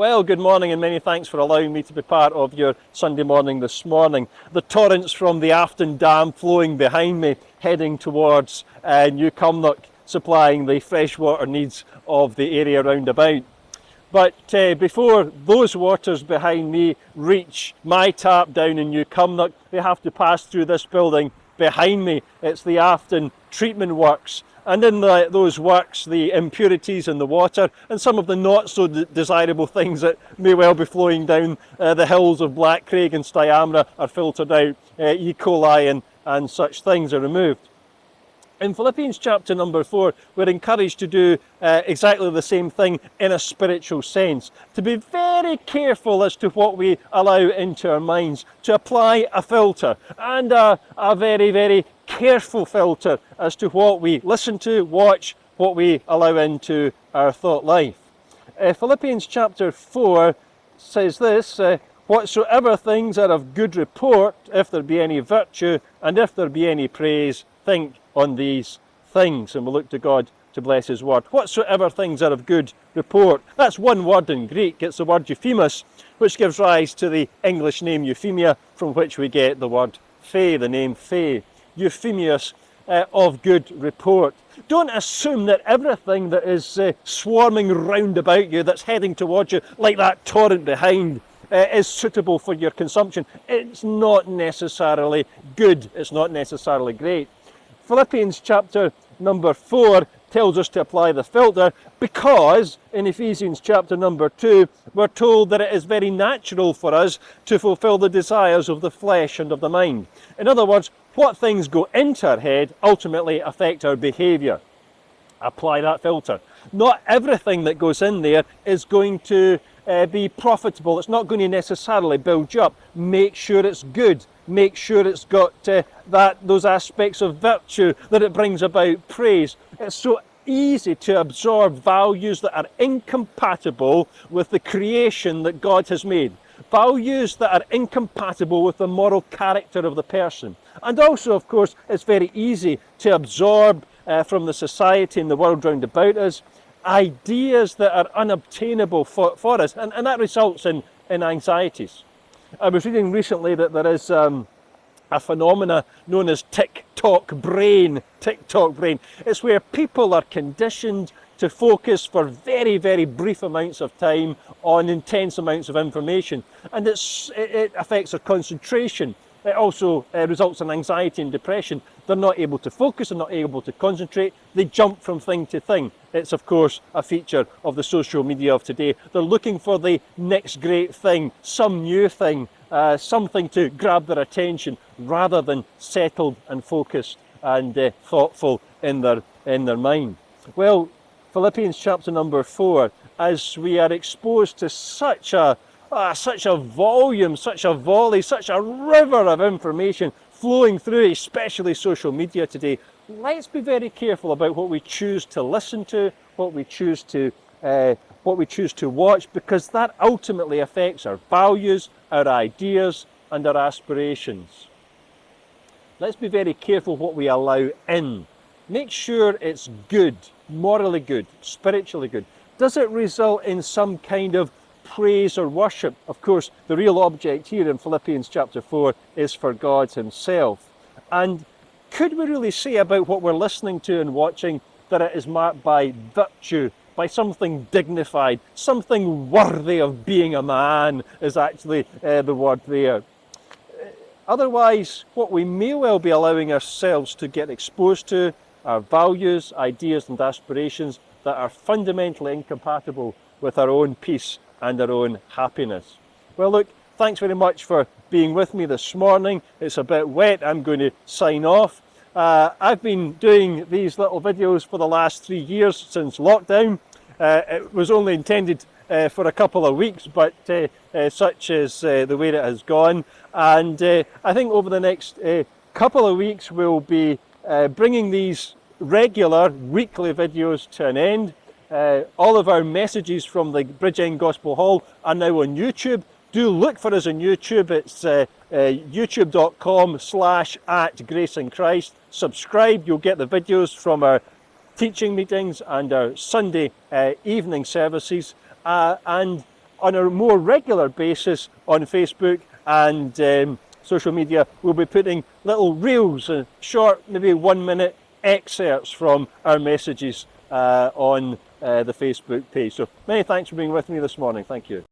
Well, good morning and many thanks for allowing me to be part of your Sunday morning this morning. The torrents from the Afton Dam flowing behind me, heading towards New Cumnock, supplying the freshwater needs of the area round about. But before those waters behind me reach my tap down in New Cumnock, they have to pass through this building behind me. It's the Afton Treatment Works. And in those works, the impurities in the water and some of the not so desirable things that may well be flowing down the hills of Blackcraig and Styamra are filtered out. E. coli and such things are removed. In Philippians chapter number 4, we're encouraged to do exactly the same thing in a spiritual sense. To be very careful as to what we allow into our minds, to apply a filter, and a very, very careful filter as to what we listen to, watch, what we allow into our thought life. Philippians chapter 4 says this, whatsoever things are of good report, if there be any virtue, and if there be any praise, think on these things. And we'll look to God to bless his word. Whatsoever things are of good report. That's one word in Greek. It's the word euphemus, which gives rise to the English name Euphemia, from which we get the word fey, the name fey. Euphemius, of good report. Don't assume that everything that is swarming round about you, that's heading towards you, like that torrent behind, is suitable for your consumption. It's not necessarily good. It's not necessarily great. Philippians chapter number 4 tells us to apply the filter because in Ephesians chapter number 2 we're told that it is very natural for us to fulfill the desires of the flesh and of the mind. In other words, what things go into our head ultimately affect our behaviour. Apply that filter. Not everything that goes in there is going to be profitable. It's not going to necessarily build you up. Make sure it's good. Make sure it's got those aspects of virtue, that it brings about praise. It's so easy to absorb values that are incompatible with the creation that God has made. Values that are incompatible with the moral character of the person. And also, of course, it's very easy to absorb from the society and the world round about us ideas that are unobtainable for us, and that results in anxieties. I was reading recently that there is a phenomena known as Tik Tok Brain. Tik Tok Brain. It's where people are conditioned to focus for very, very brief amounts of time on intense amounts of information, and it affects their concentration. It also results in anxiety and depression. They're not able to focus, they're not able to concentrate, they jump from thing to thing. It's of course a feature of the social media of today. They're looking for the next great thing, some new thing, something to grab their attention, rather than settled and focused and thoughtful in their mind. Well, Philippians chapter number 4, as we are exposed to such a volume, such a volley, such a river of information flowing through, especially social media today, let's be very careful about what we choose to listen to, what we choose to watch, because that ultimately affects our values, our ideas, and our aspirations. Let's be very careful what we allow in. Make sure it's good, morally good, spiritually good. Does it result in some kind of praise or worship? Of course, the real object here in Philippians chapter 4 is for God himself. And could we really say about what we're listening to and watching that it is marked by virtue, by something dignified, something worthy of being a man is actually the word there. Otherwise, what we may well be allowing ourselves to get exposed to are values, ideas and aspirations that are fundamentally incompatible with our own peace and our own happiness. Well, look, thanks very much for being with me this morning. It's a bit wet. I'm going to sign off. I've been doing these little videos for the last 3 years since lockdown. It was only intended for a couple of weeks, but such is the way it has gone. And I think over the next couple of weeks we'll be bringing these regular weekly videos to an end. All of our messages from the Bridgend Gospel Hall are now on YouTube. Do look for us on YouTube. It's youtube.com/@Grace in Christ. Subscribe. You'll get the videos from our teaching meetings and our Sunday evening services. And on a more regular basis on Facebook and social media, we'll be putting little reels, short, maybe 1 minute excerpts from our messages on the Facebook page. So many thanks for being with me this morning. Thank you.